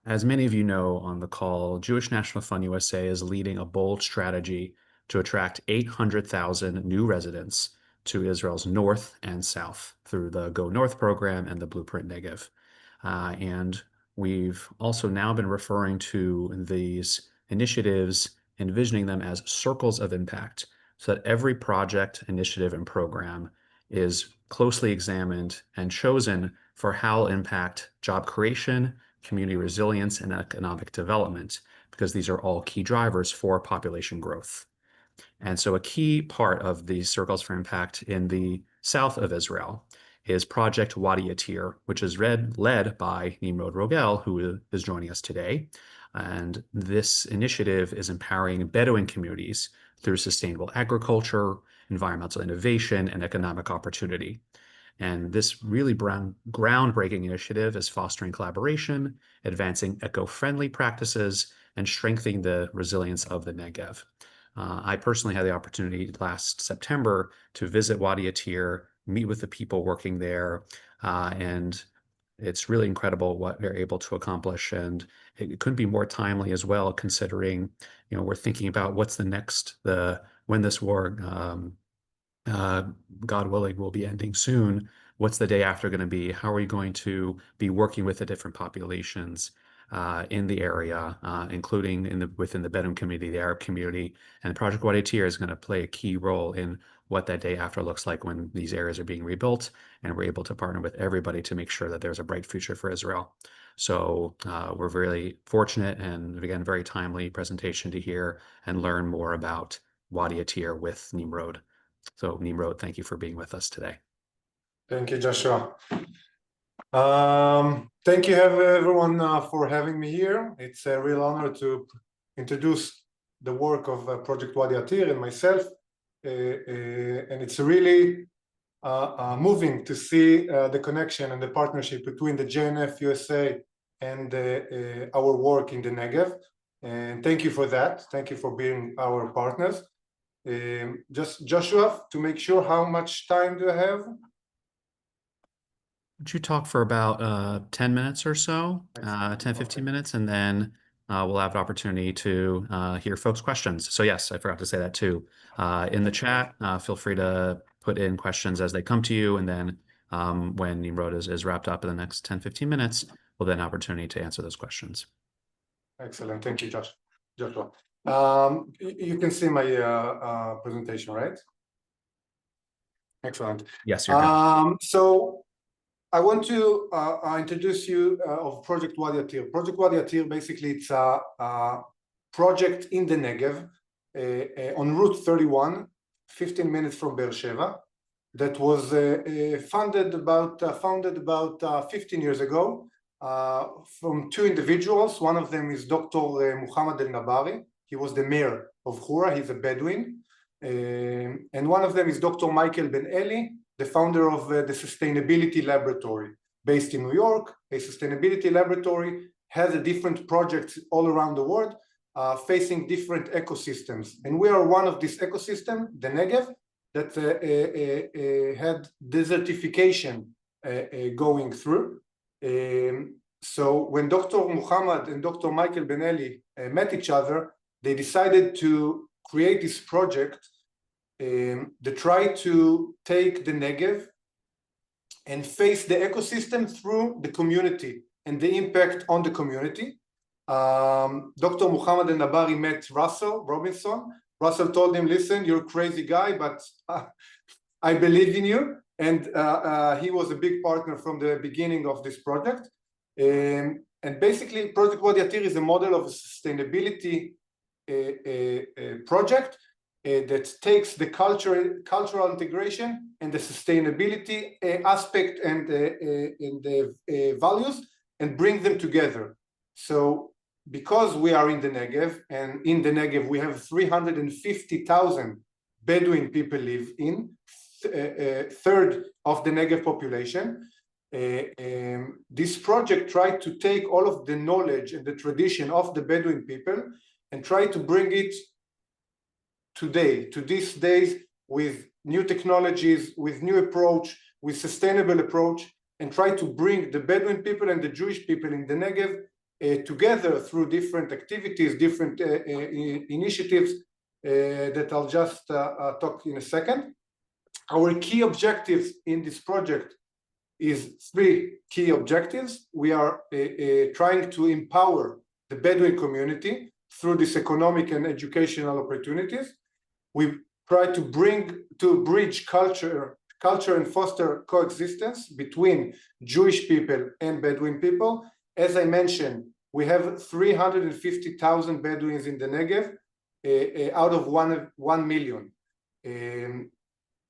As many of you know on the call, Jewish National Fund USA is leading a bold strategy to attract 800,000 new residents to Israel's north and south through the Go North program and the Blueprint Negev. And we've also now been referring to these initiatives, envisioning them as circles of impact, so that every project, initiative, and program is closely examined and chosen for how it'll impact job creation, community resilience, and economic development, because these are all key drivers for population growth. And so a key part of the Circles for Impact in the south of Israel is Project Wadi Attir, which is led by Nimrod Rogel, who is joining us today. And this initiative is empowering Bedouin communities through sustainable agriculture, environmental innovation, and economic opportunity. And this really groundbreaking initiative is fostering collaboration, advancing eco-friendly practices, and strengthening the resilience of the Negev. I personally had the opportunity last September to visit Wadi Attir, meet with the people working there, and it's really incredible what they're able to accomplish. And it couldn't be more timely as well, considering, we're thinking about what's the next, when this war uh, God willing, will be ending soon. What's the day after going to be? How are we going to be working with the different populations in the area, including within the Bedouin community, the Arab community? And Project Wadi Attir is going to play a key role in what that day after looks like when these areas are being rebuilt, and we're able to partner with everybody to make sure that there's a bright future for Israel. So we're really fortunate, and again, very timely presentation to hear and learn more about Wadi Attir with Nimrod. So Nimrod, thank you for being with us today. Thank you, Joshua. Thank you everyone for having me here. It's a real honor to introduce the work of Project Wadi Attir and myself. And it's really moving to see the connection and the partnership between the JNF USA and our work in the Negev. And thank you for that. Thank you for being our partners. Just Joshua, to make sure, how much time do I have? Would you talk for about 10 minutes or so, 10, 15 minutes, and then we'll have an opportunity to hear folks' questions. So yes, I forgot to say that too. In the chat, feel free to put in questions as they come to you, and then when Nimrod is wrapped up in the next 10, 15 minutes, we'll then have an opportunity to answer those questions. Excellent. Thank you, Joshua. You can see my presentation, right? Excellent. Yes, you're good. So I want to introduce you of Project Wadi Attir. Project Wadi Attir, basically, it's a project in the Negev on Route 31, 15 minutes from Beersheba, that was founded about 15 years ago from two individuals. One of them is Dr. Muhammad El-Nabari. He was the mayor of Hura. He's a Bedouin. And one of them is Dr. Michael Ben Eli, the founder of the Sustainability Laboratory based in New York. A sustainability laboratory has different projects all around the world facing different ecosystems. And we are one of this ecosystem, the Negev, that had desertification going through. So when Dr. Muhammad and Dr. Michael Ben Eli met each other, they decided to create this project that try to take the Negev and face the ecosystem through the community and the impact on the community. Dr. Muhammad El-Nabari met Russell Robinson. Russell told him, listen, you're a crazy guy, but I believe in you. And he was a big partner from the beginning of this project. And basically, Project Wadi Attir is a model of a sustainability project that takes the cultural integration and the sustainability aspect and the values and bring them together. So because we are in the Negev, and in the Negev we have 350,000 Bedouin people live in, third of the Negev population, this project tried to take all of the knowledge and the tradition of the Bedouin people and try to bring it today, to these days, with new technologies, with new approach, with sustainable approach, and try to bring the Bedouin people and the Jewish people in the Negev together through different activities, different initiatives that I'll just talk in a second. Our key objectives in this project is three key objectives. We are trying to empower the Bedouin community through this economic and educational opportunities. We try to bridge culture and foster coexistence between Jewish people and Bedouin people. As I mentioned, we have 350,000 Bedouins in the Negev out of 1 million.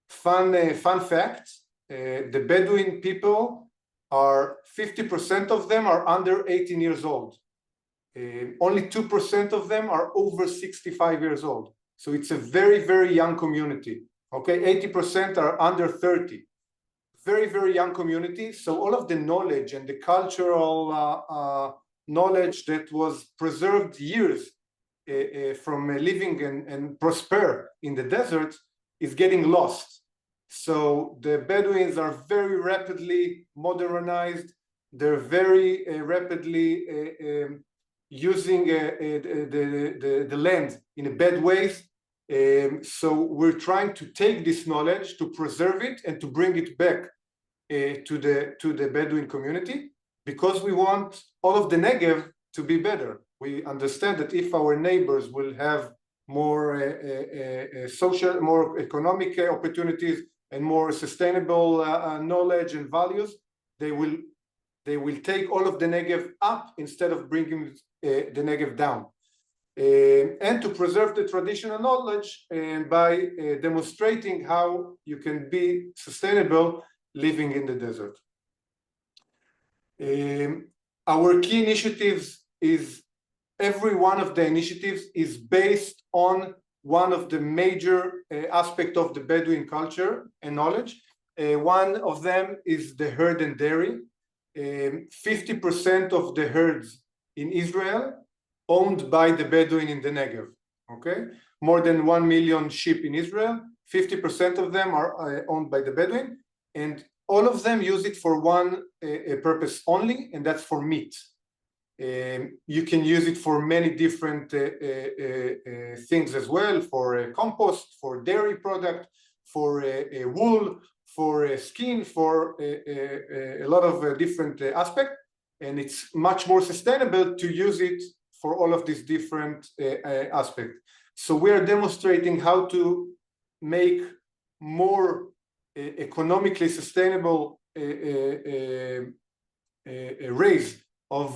Fun fact, the Bedouin people are 50% of them are under 18 years old. Only 2% of them are over 65 years old. So it's a very, very young community. Okay, 80% are under 30. Very, very young community. So all of the knowledge and the cultural knowledge that was preserved years from living and prosper in the desert is getting lost. So the Bedouins are very rapidly modernized. They're very rapidly using the land in a bad ways. So we're trying to take this knowledge, to preserve it, and to bring it back to the Bedouin community, because we want all of the Negev to be better. We understand that if our neighbors will have more social, more economic opportunities and more sustainable knowledge and values, they will take all of the Negev up instead of bringing the Negev down. And to preserve the traditional knowledge by demonstrating how you can be sustainable living in the desert. Our key initiatives is, every one of the initiatives is based on one of the major aspects of the Bedouin culture and knowledge. One of them is the herd and dairy. 50% of the herds in Israel owned by the Bedouin in the Negev. Okay, more than 1 million sheep in Israel. 50% of them are owned by the Bedouin, and all of them use it for one purpose only, and that's for meat. You can use it for many different things as well, for compost, for dairy product, for wool, for skin, for a lot of different aspects, and it's much more sustainable to use it for all of these different aspects. So we are demonstrating how to make more economically sustainable raise of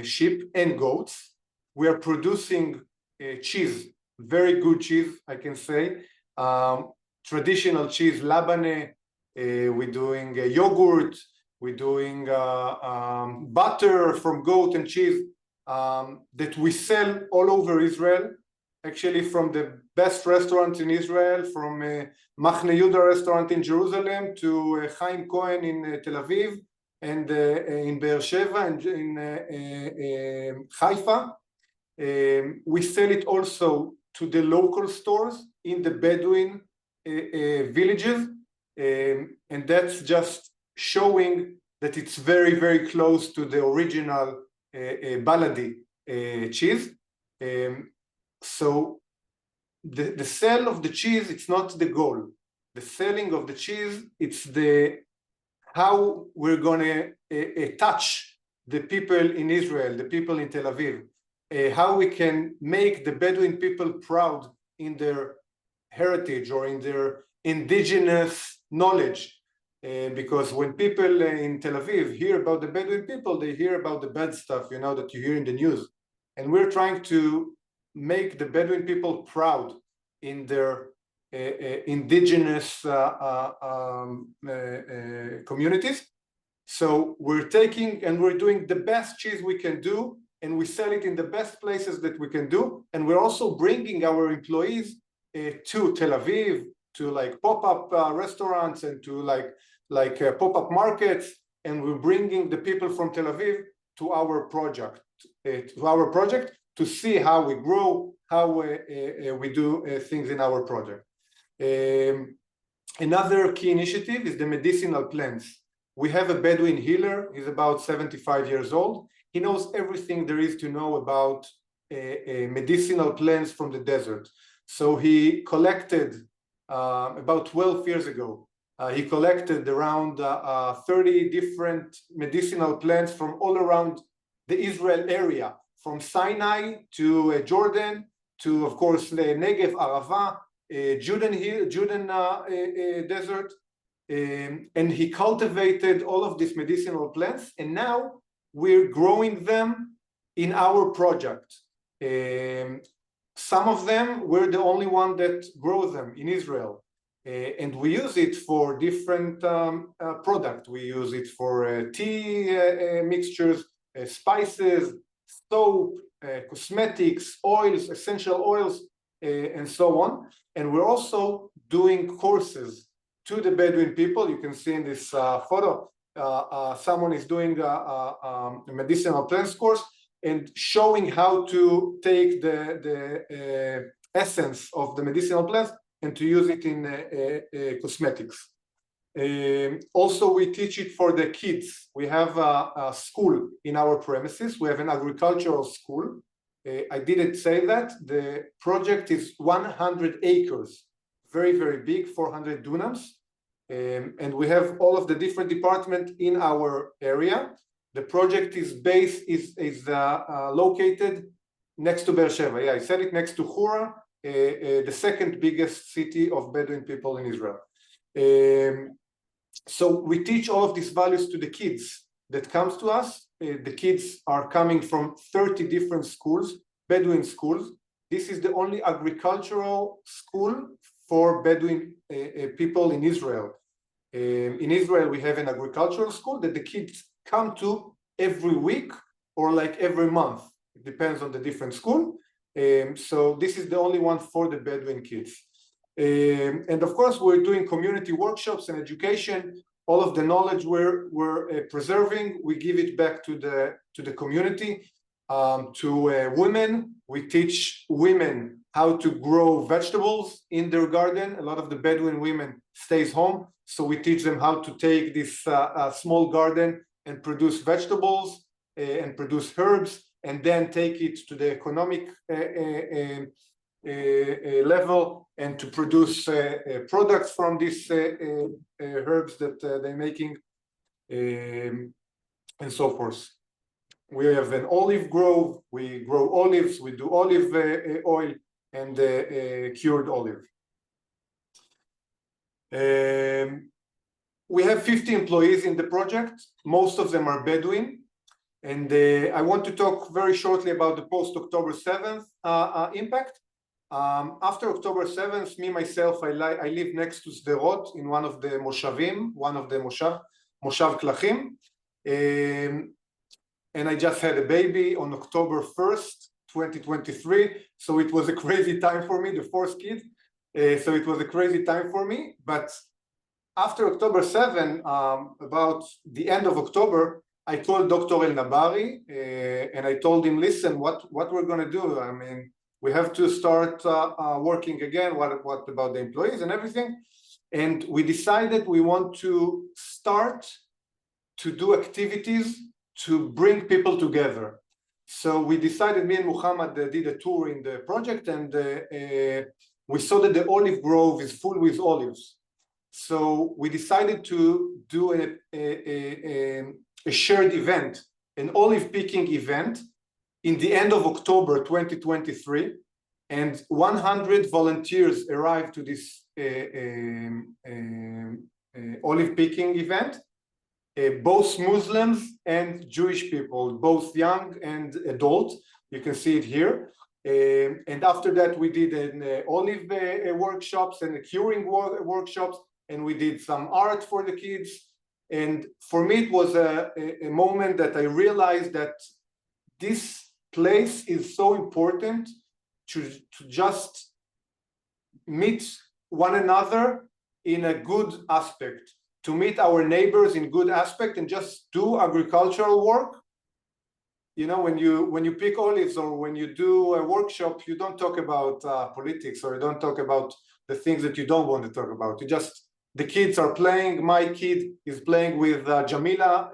sheep and goats. We are producing cheese, very good cheese, I can say. Traditional cheese, labane. We're doing yogurt. We're doing butter from goat and cheese that we sell all over Israel. Actually, from the best restaurants in Israel, from Machne Yehuda restaurant in Jerusalem to Chaim Cohen in Tel Aviv, and in Be'er Sheva and in Haifa. We sell it also to the local stores in the Bedouin villages, and that's just showing that it's very, very close to the original Baladi cheese. So the sale of the cheese, it's not the goal. The selling of the cheese, it's the how we're going to touch the people in Israel, the people in Tel Aviv, how we can make the Bedouin people proud in their heritage or in their indigenous knowledge. Because when people in Tel Aviv hear about the Bedouin people, they hear about the bad stuff, you know, that you hear in the news. And we're trying to make the Bedouin people proud in their indigenous communities. So we're taking and we're doing the best cheese we can do, and we sell it in the best places that we can do. And we're also bringing our employees to Tel Aviv, to like pop-up restaurants and to like pop-up markets. And we're bringing the people from Tel Aviv to our project, to see how we grow, how we do things in our project. Another key initiative is the medicinal plants. We have a Bedouin healer. He's about 75 years old. He knows everything there is to know about medicinal plants from the desert. So he collected about 12 years ago. He collected around 30 different medicinal plants from all around the Israel area, from Sinai to Jordan to, of course, the Negev, Arava, Judean desert. And he cultivated all of these medicinal plants, and now we're growing them in our project. Some of them, we're the only one that grows them in Israel. And we use it for different products. We use it for tea mixtures, spices, soap, cosmetics, oils, essential oils, and so on. And we're also doing courses to the Bedouin people. You can see in this photo, someone is doing a medicinal plants course and showing how to take the essence of the medicinal plants and to use it in cosmetics. Also, we teach it for the kids. We have a school in our premises. We have an agricultural school. I didn't say that. The project is 100 acres, very, very big, 400 dunams. And we have all of the different departments in our area. The project is located next to Beer Sheva. Yeah, I said it, next to Hura, the second biggest city of Bedouin people in Israel. So we teach all of these values to the kids that comes to us. The kids are coming from 30 different schools, Bedouin schools. This is the only agricultural school for Bedouin people in Israel. In Israel, we have an agricultural school that the kids come to every week or like every month. It depends on the different school. So this is the only one for the Bedouin kids. And of course, we're doing community workshops and education. All of the knowledge we're preserving, we give it back to the community. To women, we teach women how to grow vegetables in their garden. A lot of the Bedouin women stays home, so we teach them how to take this small garden and produce vegetables and produce herbs, and then take it to the economic level and to produce products from these herbs that they're making, and so forth. We have an olive grove. We grow olives. We do olive oil and cured olive. We have 50 employees in the project. Most of them are Bedouin. And I want to talk very shortly about the post-October 7th impact. After October 7th, me, myself, I live next to Sderot in one of the Moshavim, Moshav Klachim. And I just had a baby on October 1st, 2023. So it was a crazy time for me, the fourth kid. So it was a crazy time for me. But after October 7, about the end of October, I called Dr. El Nabari and I told him, listen, what we're going to do? I mean, we have to start working again. What about the employees and everything? And we decided we want to start to do activities to bring people together. So we decided, me and Muhammad did a tour in the project, and we saw that the olive grove is full with olives. So we decided to do a shared event, an olive picking event in the end of October 2023, and 100 volunteers arrived to this olive picking event. Both Muslims and Jewish people, both young and adult. You can see it here. And after that, we did an olive workshops and a curing workshops, and we did some art for the kids. And for me, it was a moment that I realized that this place is so important to just meet one another in a good aspect, to meet our neighbors in good aspect and just do agricultural work. You know, when you pick olives or when you do a workshop, you don't talk about politics, or you don't talk about the things that you don't want to talk about. You just The kids are playing. My kid is playing with Jamila,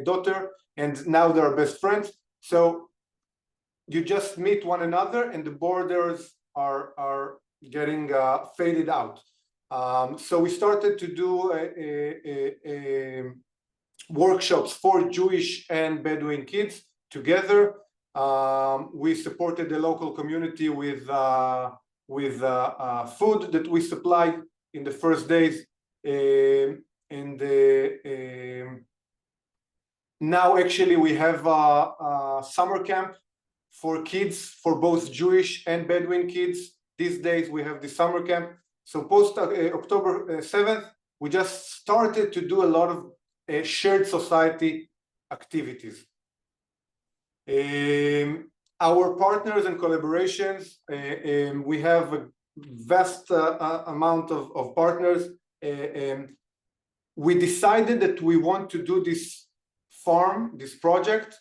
daughter, and now they're best friends. So you just meet one another, and the borders are getting faded out. So we started to do workshops for Jewish and Bedouin kids together. We supported the local community with food that we supplied in the first days. Now actually we have a summer camp for kids, for both Jewish and Bedouin kids. These days we have the summer camp. So post October 7th, we just started to do a lot of shared society activities. Our partners and collaborations, we have a vast amount of partners. We decided that we want to do this farm, this project,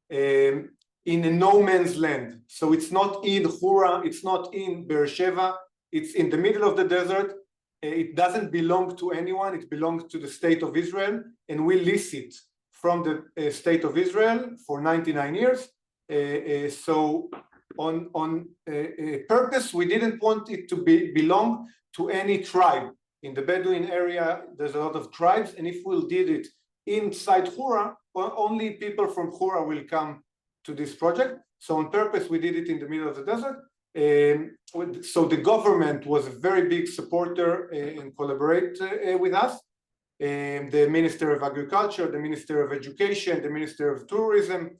in a no man's land. So it's not in Hura, it's not in Beersheba, it's in the middle of the desert. It doesn't belong to anyone, it belongs to the state of Israel, and we lease it from the state of Israel for 99 years. So on purpose, we didn't want it to belong to any tribe. In the Bedouin area, there's a lot of tribes, and if we did it inside Hura, only people from Hura will come to this project. So on purpose, we did it in the middle of the desert. So the government was a very big supporter and collaborate with us. The Minister of Agriculture, the Minister of Education, the Minister of Tourism.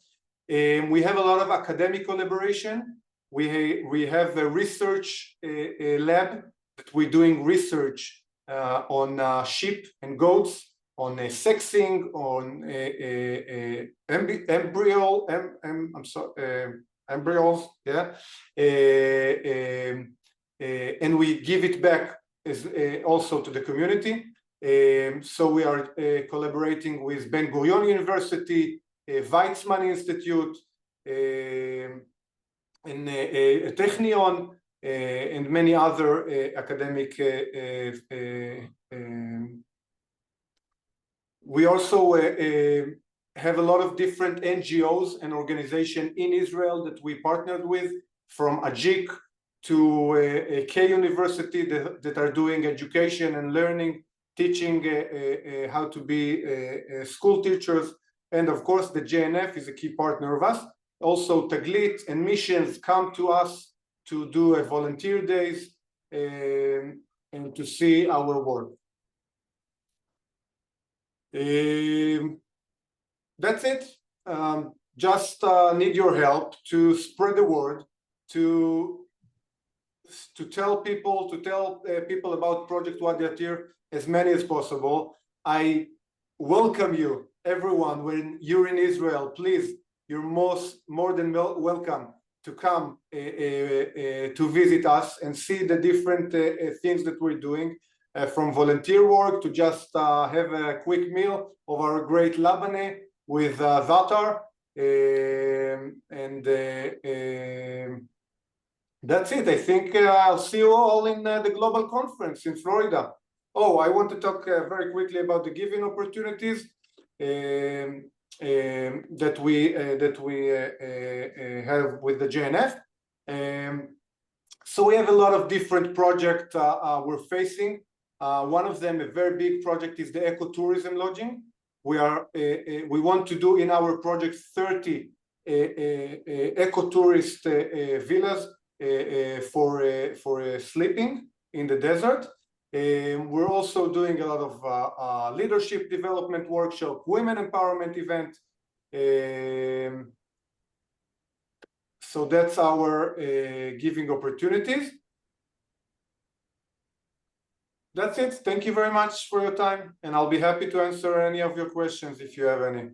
We have a lot of academic collaboration. We have a research lab that we're doing research on sheep and goats, on sexing, on embryos, yeah, and we give it back as, also to the community. So we are collaborating with Ben Gurion University, Weizmann Institute, and Technion, and many other academic. We also have a lot of different NGOs and organizations in Israel that we partnered with, from Ajik to K University that are doing education and learning, teaching how to be school teachers. And of course, the JNF is a key partner of us. Also, Taglit and missions come to us to do a volunteer days and to see our work. That's it. Just need your help to spread the word, to tell people, people about Project Wadi Attir, as many as possible. I welcome you, everyone. When you're in Israel, please, you're more than welcome to come to visit us and see the different things that we're doing, from volunteer work to just have a quick meal of our great labane with Zatar. That's it. I think I'll see you all in the global conference in Florida. Oh, I want to talk very quickly about the giving opportunities that we have with the JNF. So we have a lot of different projects we're facing. One of them, a very big project, is the ecotourism lodging. We want to do in our project 30 ecotourist villas for sleeping in the desert. We're also doing a lot of leadership development workshop, women empowerment event. So that's our giving opportunities. That's it. Thank you very much for your time, and I'll be happy to answer any of your questions if you have any.